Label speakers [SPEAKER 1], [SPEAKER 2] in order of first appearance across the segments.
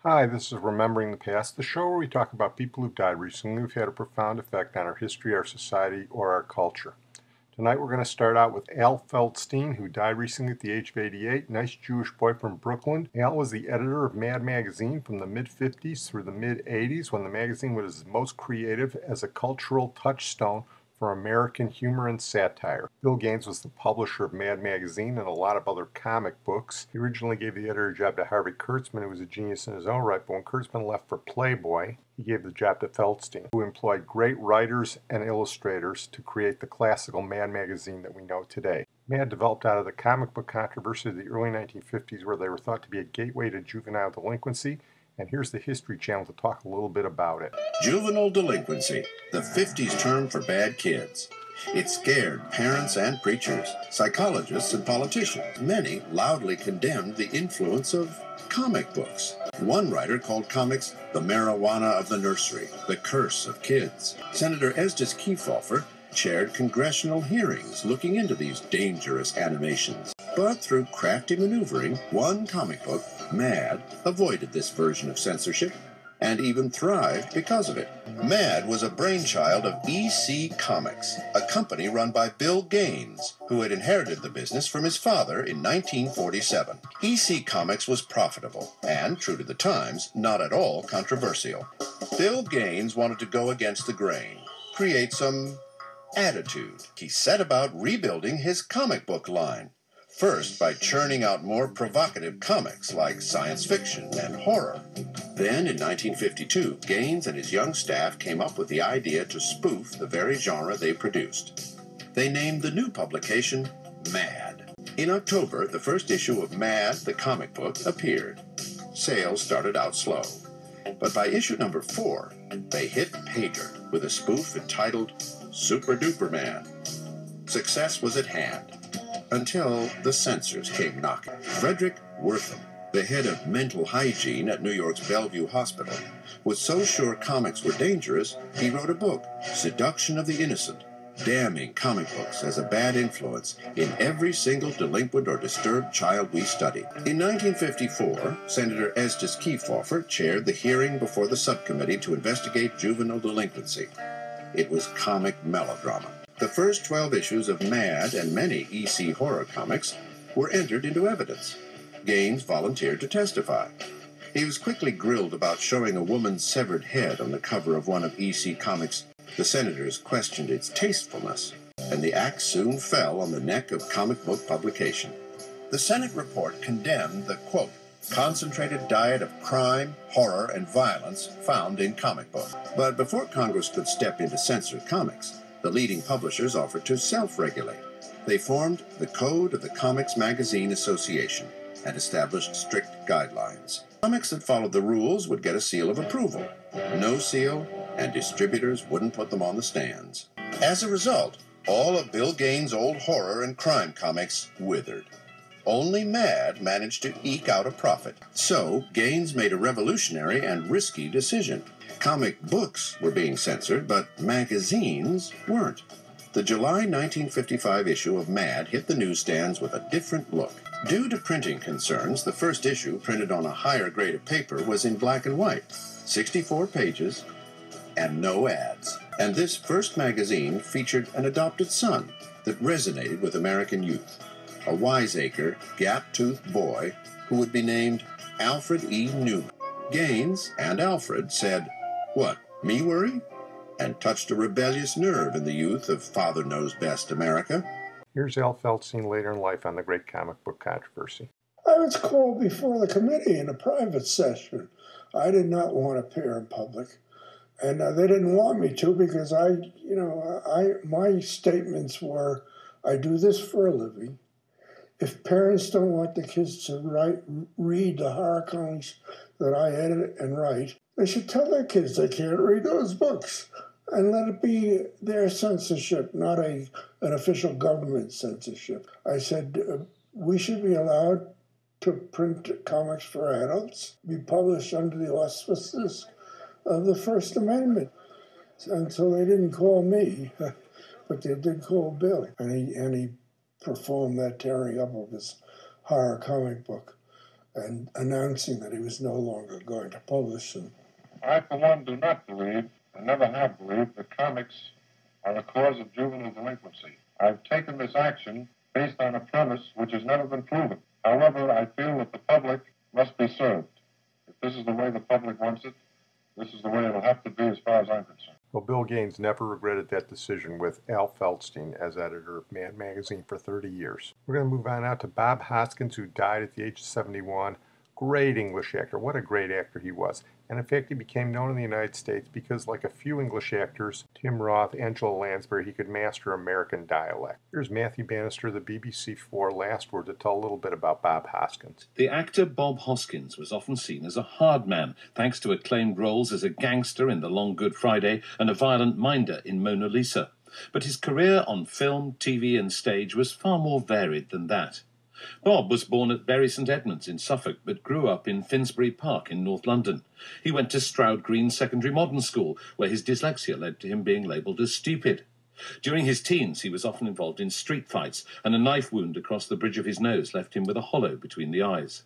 [SPEAKER 1] Hi, this is Remembering the Past, the show where we talk about people who've died recently who've had a profound effect on our history, our society, or our culture. Tonight we're going to start out with Al Feldstein, who died recently at the age of 88. Nice Jewish boy from Brooklyn. Al was the editor of Mad magazine from the mid-50s through the mid-80s, when the magazine was most creative as a cultural touchstone for American humor and satire. Bill Gaines was the publisher of Mad magazine and a lot of other comic books. He originally gave the editor job to Harvey Kurtzman, who was a genius in his own right, but when Kurtzman left for Playboy, he gave the job to Feldstein, who employed great writers and illustrators to create the classical Mad magazine that we know today. Mad developed out of the comic book controversy of the early 1950s, where they were thought to be a gateway to juvenile delinquency. And here's the History Channel to talk a little bit about it.
[SPEAKER 2] Juvenile delinquency, the 50s term for bad kids. It scared parents and preachers, psychologists and politicians. Many loudly condemned the influence of comic books. One writer called comics the marijuana of the nursery, the curse of kids. Senator Estes Kefauver chaired congressional hearings looking into these dangerous animations. But through crafty maneuvering, one comic book, Mad, avoided this version of censorship and even thrived because of it. Mad was a brainchild of EC Comics, a company run by Bill Gaines, who had inherited the business from his father in 1947. EC Comics was profitable and, true to the times, not at all controversial. Bill Gaines wanted to go against the grain, create some attitude. He set about rebuilding his comic book line. First, by churning out more provocative comics like science fiction and horror. Then, in 1952, Gaines and his young staff came up with the idea to spoof the very genre they produced. They named the new publication Mad. In October, the first issue of Mad, the comic book, appeared. Sales started out slow. But by issue number 4, they hit pay dirt with a spoof entitled Super Duper Man. Success was at hand. Until the censors came knocking. Frederick Wortham, the head of mental hygiene at New York's Bellevue Hospital, was so sure comics were dangerous, he wrote a book, Seduction of the Innocent, damning comic books as a bad influence in every single delinquent or disturbed child we studied. In 1954, Senator Estes Kefauver chaired the hearing before the subcommittee to investigate juvenile delinquency. It was comic melodrama. The first 12 issues of Mad and many EC horror comics were entered into evidence. Gaines volunteered to testify. He was quickly grilled about showing a woman's severed head on the cover of one of EC Comics. The senators questioned its tastefulness, and the axe soon fell on the neck of comic book publication. The Senate report condemned the, quote, concentrated diet of crime, horror, and violence found in comic books. But before Congress could step in to censor comics, the leading publishers offered to self-regulate. They formed the Code of the Comics Magazine Association and established strict guidelines. Comics that followed the rules would get a seal of approval. No seal, and distributors wouldn't put them on the stands. As a result, all of Bill Gaines' old horror and crime comics withered. Only Mad managed to eke out a profit. So, Gaines made a revolutionary and risky decision. Comic books were being censored, but magazines weren't. The July 1955 issue of Mad hit the newsstands with a different look. Due to printing concerns, the first issue, printed on a higher grade of paper, was in black and white, 64 pages, and no ads. And this first magazine featured an adopted son that resonated with American youth. A wiseacre, gap-toothed boy who would be named Alfred E. Neuman. Gaines and Alfred said, "What, me worry?" and touched a rebellious nerve in the youth of Father Knows Best America.
[SPEAKER 1] Here's Al Feldstein later in life on the great comic book controversy.
[SPEAKER 3] I was called before the committee in a private session. I did not want to appear in public, and they didn't want me to because my statements were, I do this for a living. If parents don't want the kids to read the horror comics that I edit and write, they should tell their kids they can't read those books and let it be their censorship, not an official government censorship. I said we should be allowed to print comics for adults, be published under the auspices of the First Amendment. And so they didn't call me, but they did call Bill, and he performed that tearing up of his horror comic book. and announcing that he was no longer going to publish them.
[SPEAKER 4] I, for one, do not believe, and never have believed, that comics are the cause of juvenile delinquency. I've taken this action based on a premise which has never been proven. However, I feel that the public must be served. If this is the way the public wants it, this is the way it'll have to be as far as I'm concerned.
[SPEAKER 1] Well, Bill Gaines never regretted that decision with Al Feldstein as editor of Man magazine for 30 years. We're going to move on now to Bob Hoskins, who died at the age of 71. Great English actor. What a great actor he was. And in fact, he became known in the United States because, like a few English actors, Tim Roth, Angela Lansbury, he could master American dialect. Here's Matthew Bannister, the BBC4 Last Word, to tell a little bit about Bob Hoskins.
[SPEAKER 5] The actor Bob Hoskins was often seen as a hard man, thanks to acclaimed roles as a gangster in The Long Good Friday and a violent minder in Mona Lisa. But his career on film, TV and stage was far more varied than that. Bob was born at Bury St Edmunds in Suffolk, but grew up in Finsbury Park in North London. He went to Stroud Green Secondary Modern School, where his dyslexia led to him being labelled as stupid. During his teens, he was often involved in street fights, and a knife wound across the bridge of his nose left him with a hollow between the eyes.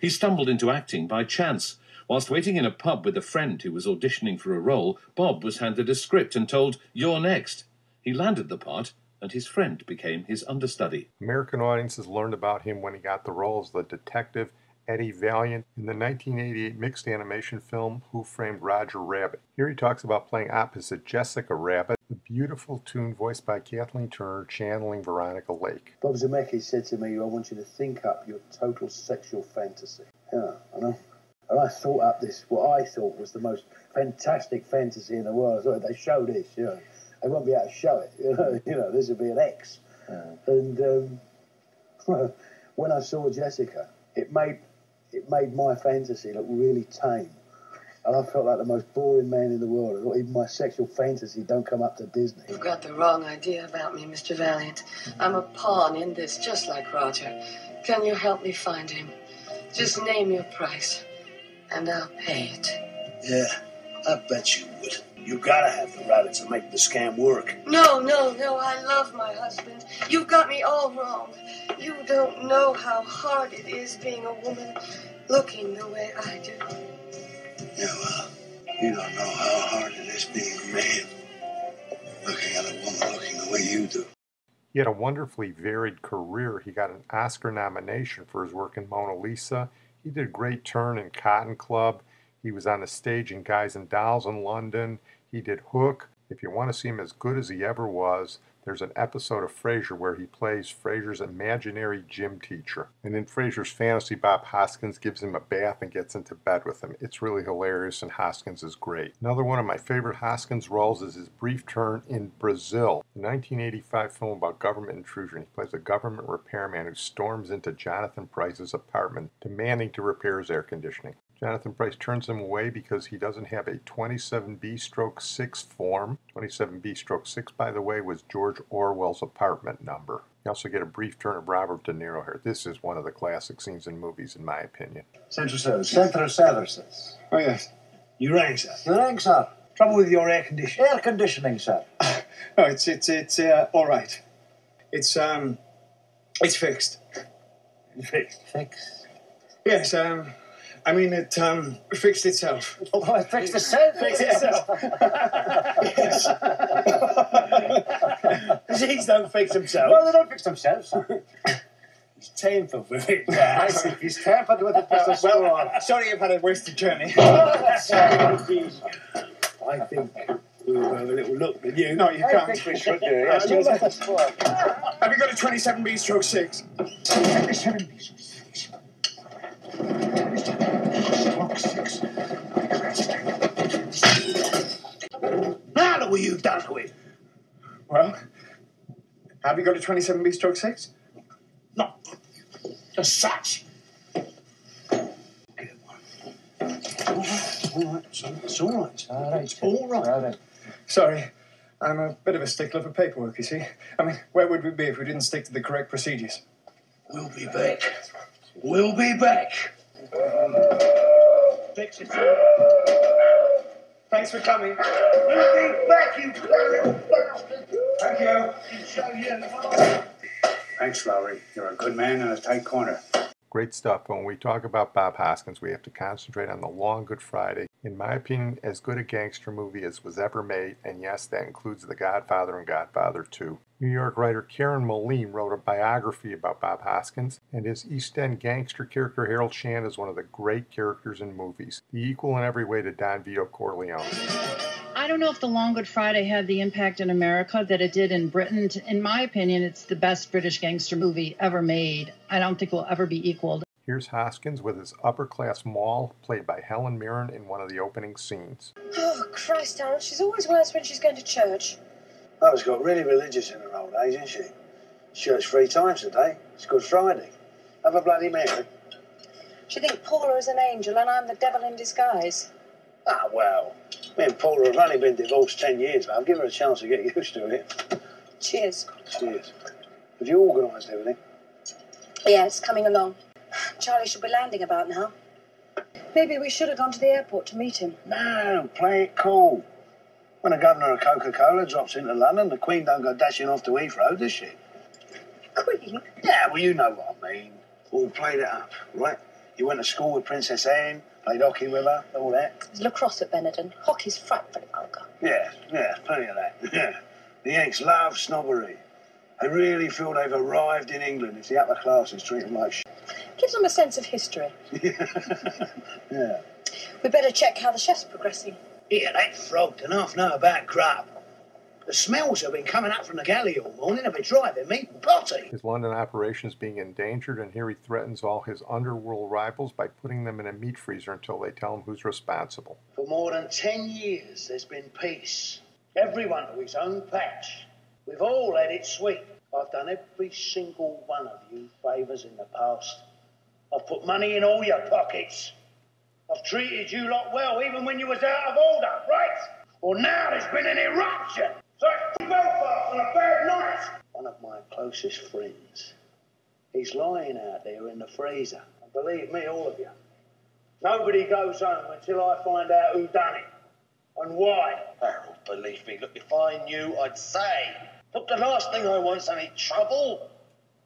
[SPEAKER 5] He stumbled into acting by chance. Whilst waiting in a pub with a friend who was auditioning for a role, Bob was handed a script and told, "You're next." He landed the part, and his friend became his understudy.
[SPEAKER 1] American audiences learned about him when he got the role as the detective Eddie Valiant in the 1988 mixed animation film Who Framed Roger Rabbit. Here he talks about playing opposite Jessica Rabbit, the beautiful tune voiced by Kathleen Turner channeling Veronica Lake.
[SPEAKER 6] Bob Zemeckis said to me, "I want you to think up your total sexual fantasy." Yeah, I know. And I thought up this, what I thought was the most fantastic fantasy in the world. I thought, they show this, you know. They won't be able to show it, you know, this would be an X. And when I saw Jessica, it made my fantasy look really tame. And I felt like the most boring man in the world. I thought even my sexual fantasy don't come up to Disney.
[SPEAKER 7] You've got the wrong idea about me, Mr. Valiant. I'm a pawn in this, just like Roger. Can you help me find him? Just name your price, and I'll pay it.
[SPEAKER 6] Yeah, I bet you would. You gotta have the rabbit to make the scam work.
[SPEAKER 7] No, I love my husband. You've got me all wrong. You don't know how hard it is being a woman looking the way I do.
[SPEAKER 6] Yeah, well, you don't know how hard it is being a man looking at a woman looking the way you do.
[SPEAKER 1] He had a wonderfully varied career. He got an Oscar nomination for his work in Mona Lisa. He did a great turn in Cotton Club. He was on the stage in Guys and Dolls in London. He did Hook. If you want to see him as good as he ever was, there's an episode of Frasier where he plays Frasier's imaginary gym teacher. And in Frasier's fantasy, Bob Hoskins gives him a bath and gets into bed with him. It's really hilarious, and Hoskins is great. Another one of my favorite Hoskins roles is his brief turn in Brazil, the 1985 film about government intrusion. He plays a government repairman who storms into Jonathan Pryce's apartment, demanding to repair his air conditioning. Jonathan Pryce turns him away because he doesn't have a 27B/6 form. 27B/6, by the way, was George Orwell's apartment number. You also get a brief turn of Robert De Niro here. This is one of the classic scenes in movies, in my opinion.
[SPEAKER 6] Central Services. Central Services.
[SPEAKER 8] Oh, yes.
[SPEAKER 6] You rang, sir. You rang, sir. Trouble with your air conditioning. Air conditioning, sir.
[SPEAKER 8] No, it's all right. It's fixed.
[SPEAKER 6] Fixed. Fixed?
[SPEAKER 8] Yes, I mean, it fixed itself.
[SPEAKER 6] Oh, it fixed itself?
[SPEAKER 8] Fixed itself.
[SPEAKER 6] Yes. These don't fix themselves. Well, they don't fix themselves, sir. He's tampered with it. I see. He's tampered with it.
[SPEAKER 8] Well, sorry you've had a wasted journey.
[SPEAKER 6] I think we'll have a little look with you.
[SPEAKER 8] No, you can't.
[SPEAKER 6] I think we should do it.
[SPEAKER 8] Have you got a 27B/6?
[SPEAKER 6] 27B/6. Now look what you've done to it.
[SPEAKER 8] Well, have you got a 27B/6?
[SPEAKER 6] Not as such. Get one. All right, son. It's all right. It's all right.
[SPEAKER 8] Sorry, I'm a bit of a stickler for paperwork, you see. I mean, where would we be if we didn't stick to the correct procedures?
[SPEAKER 6] We'll be back. We'll be back. Fix it.
[SPEAKER 8] Thanks for coming.
[SPEAKER 6] We'll be back, you little bastard.
[SPEAKER 8] Thank you.
[SPEAKER 6] Show you.
[SPEAKER 9] Thanks, Lowry. You're a good man in a tight corner.
[SPEAKER 1] Great stuff, but when we talk about Bob Hoskins, we have to concentrate on The Long Good Friday. In my opinion, as good a gangster movie as was ever made, and yes, that includes The Godfather and Godfather 2. New York writer Karen Moline wrote a biography about Bob Hoskins, and his East End gangster character Harold Shand is one of the great characters in movies, the equal in every way to Don Vito Corleone.
[SPEAKER 9] I don't know if The Long Good Friday had the impact in America that it did in Britain. In my opinion, it's the best British gangster movie ever made. I don't think it will ever be equaled.
[SPEAKER 1] Here's Hoskins with his upper-class Moll, played by Helen Mirren in one of the opening scenes.
[SPEAKER 10] Oh, Christ, Harold, she's always worse when she's going to church.
[SPEAKER 6] Mother's got really religious in her old age, isn't she? Church 3 times a day. It's Good Friday. Have a Bloody Mary.
[SPEAKER 10] She thinks Paula is an angel and I'm the devil in disguise.
[SPEAKER 6] Ah, well, me and Paula have only been divorced 10 years, love. Give her a chance to get used to it.
[SPEAKER 10] Cheers.
[SPEAKER 6] Cheers. Have you organised everything?
[SPEAKER 10] Yeah, it's coming along. Charlie should be landing about now. Maybe we should have gone to the airport to meet him.
[SPEAKER 6] No, play it cool. When the governor of Coca-Cola drops into London, the Queen don't go dashing off to Heathrow, does she?
[SPEAKER 10] Queen?
[SPEAKER 6] Yeah, well, you know what I mean. All played it up, right? You went to school with Princess Anne, played hockey with her, all that.
[SPEAKER 10] There's lacrosse at Benetton. Hockey's frightfully vulgar.
[SPEAKER 6] Yeah, plenty of that. Yeah. The Yanks love snobbery. They really feel they've arrived in England if the upper classes treat them like shit.
[SPEAKER 10] Gives them a sense of history.
[SPEAKER 6] Yeah.
[SPEAKER 10] We better check how the chef's progressing.
[SPEAKER 6] Yeah, that frog don't half know about grub. The smells have been coming up from the galley all morning. They've been driving me potty.
[SPEAKER 1] His London operation is being endangered, and here he threatens all his underworld rivals by putting them in a meat freezer until they tell him who's responsible.
[SPEAKER 6] For more than 10 years, there's been peace. Everyone to his own patch. We've all had it sweet. I've done every single one of you favours in the past. I've put money in all your pockets. I've treated you lot well, even when you was out of order, right? Well, now there's been an eruption. So it's Belfast on a bad night. One of my closest friends. He's lying out there in the freezer. And believe me, all of you, nobody goes home until I find out who done it and why.
[SPEAKER 11] Harold, believe me, look, if I knew, I'd say. Look, the last thing I want is any trouble.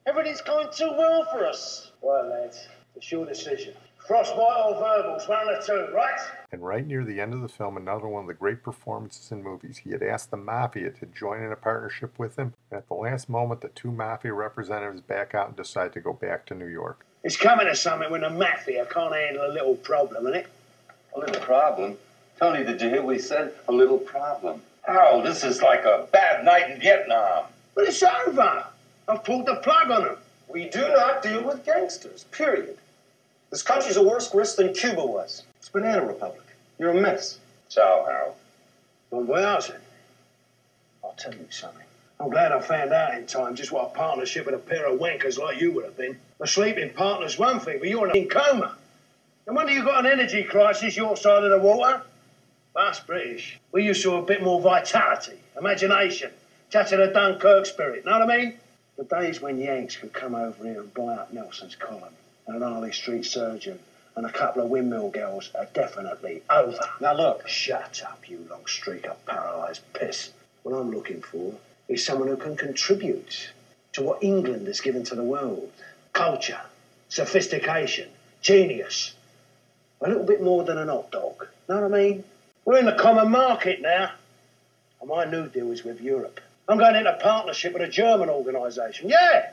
[SPEAKER 11] Everything's going too well for us.
[SPEAKER 6] Right, lads, it's your decision. Frostbite or verbals, one of the two, right?
[SPEAKER 1] And right near the end of the film, another one of the great performances in movies. He had asked the Mafia to join in a partnership with him, and at the last moment, the two Mafia representatives back out and decide to go back to New York.
[SPEAKER 6] It's coming to something when the Mafia can't handle a little problem, isn't it?
[SPEAKER 11] A little problem? Tony, did you hear what he said? A little problem. Harold, this is like a bad night in Vietnam.
[SPEAKER 6] But it's over. I've pulled the plug on them.
[SPEAKER 8] We do not deal with gangsters, period. This country's a worse risk than Cuba was. It's Banana Republic. You're a mess.
[SPEAKER 11] Ciao, Harold.
[SPEAKER 6] Bon voyage, then. I'll tell you something. I'm glad I found out in time just what a partnership with a pair of wankers like you would have been. A sleeping partner's one thing, but you're in a coma. No wonder you got an energy crisis your side of the water. Us British, we used to have a bit more vitality, imagination, touch of the Dunkirk spirit, know what I mean? The days when Yanks could come over here and buy up Nelson's column, and an Harley Street surgeon, and a couple of windmill girls are definitely over.
[SPEAKER 8] Now look.
[SPEAKER 6] Shut up, you long streak of paralysed piss. What I'm looking for is someone who can contribute to what England has given to the world. Culture, sophistication, genius. A little bit more than an hot dog, know what I mean? We're in the common market now. And my new deal is with Europe. I'm going into partnership with a German organisation. Yeah,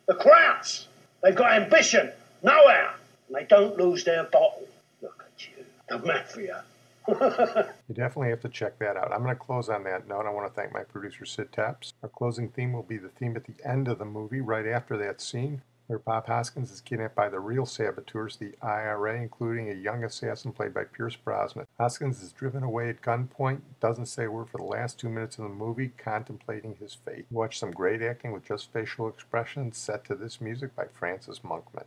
[SPEAKER 6] the Krauts. They've got ambition, know-how, and they don't lose their bottle. Look at you, the Mafia.
[SPEAKER 1] You definitely have to check that out. I'm going to close on that note. I want to thank my producer, Sid Taps. Our closing theme will be the theme at the end of the movie, right after that scene, where Bob Hoskins is kidnapped by the real saboteurs, the IRA, including a young assassin played by Pierce Brosnan. Hoskins is driven away at gunpoint, doesn't say a word for the last 2 minutes of the movie, contemplating his fate. Watch some great acting with just facial expressions set to this music by Francis Monkman.